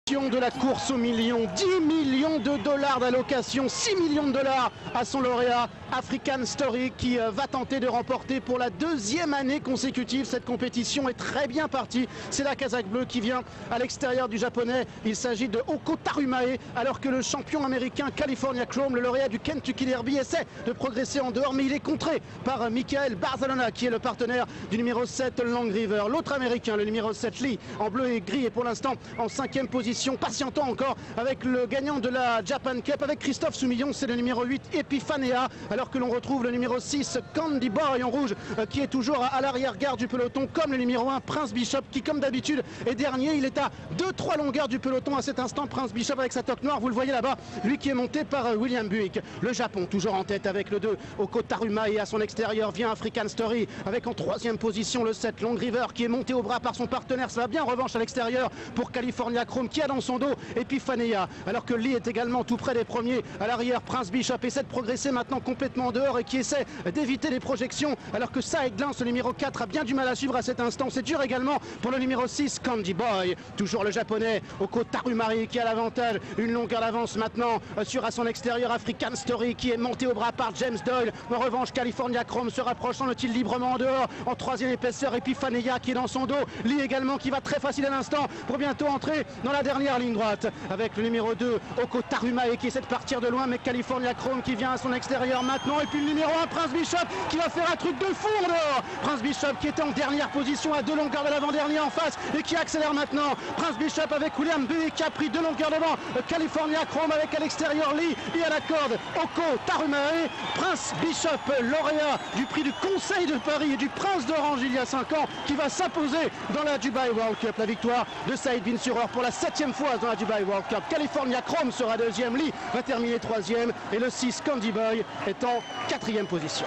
De la course aux millions, 10 millions de dollars d'allocation, 6 millions de dollars à son lauréat African Story qui va tenter de remporter pour la deuxième année consécutive. Cette compétition est très bien partie. C'est la casaque bleue qui vient à l'extérieur du japonais. Il s'agit de Oko Tarumae, alors que le champion américain California Chrome, le lauréat du Kentucky Derby, essaie de progresser en dehors, mais il est contré par Michael Barzalona qui est le partenaire du numéro 7 Long River. L'autre américain, le numéro 7 Lee, en bleu et gris, est pour l'instant en 5e position, patientant encore avec le gagnant de la Japan Cup, avec Christophe Soumillon. C'est le numéro 8 Epifanea, alors que l'on retrouve le numéro 6 Candy Boy en rouge qui est toujours à l'arrière-garde du peloton, comme le numéro 1 Prince Bishop qui comme d'habitude est dernier. Il est à 2-3 longueurs du peloton à cet instant, Prince Bishop avec sa toque noire, vous le voyez là-bas, lui qui est monté par William Buick. Le Japon toujours en tête avec le 2 Oko Taruma, et à son extérieur vient African Story avec en 3e position le 7 Long River qui est monté au bras par son partenaire. Ça va bien en revanche à l'extérieur pour California Chrome qui a dans son dos Epifanea, alors que Lee est également tout près des premiers. À l'arrière, Prince Bishop essaie de progresser maintenant complètement dehors et qui essaie d'éviter les projections, alors que Sideglance, le numéro 4, a bien du mal à suivre à cet instant. C'est dur également pour le numéro 6 Candy Boy, toujours le japonais Oko Tarumari qui a l'avantage, une longueur d'avance maintenant sur à son extérieur African Story qui est monté au bras par James Doyle. En revanche, California Chrome se rapproche, semble-t-il, librement en dehors. En 3e épaisseur, Epifanea qui est dans son dos. Lee également qui va très facile à l'instant pour bientôt entrer dans la dernière ligne droite avec le numéro 2 Oko Tarumae qui essaie de partir de loin, mais California Chrome qui vient à son extérieur maintenant. Et puis le numéro 1 Prince Bishop qui va faire un truc de fou en dehors. Prince Bishop qui était en dernière position à 2 longueurs de l'avant-dernier en face et qui accélère maintenant. Prince Bishop avec William Buick qui a pris 2 longueurs devant California Chrome, avec à l'extérieur Lee et à la corde Oko Tarumae. Prince Bishop, lauréat du prix du Conseil de Paris et du Prince d'Orange il y a 5 ans, qui va s'imposer dans la Dubai World Cup. La victoire de Saïd Bin Suroor pour la 7e fois dans la Dubai World Cup. California Chrome sera 2e, Lee va terminer 3e et le 6 Candy Boy est en 4e position.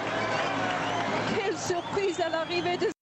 Quelle surprise à l'arrivée de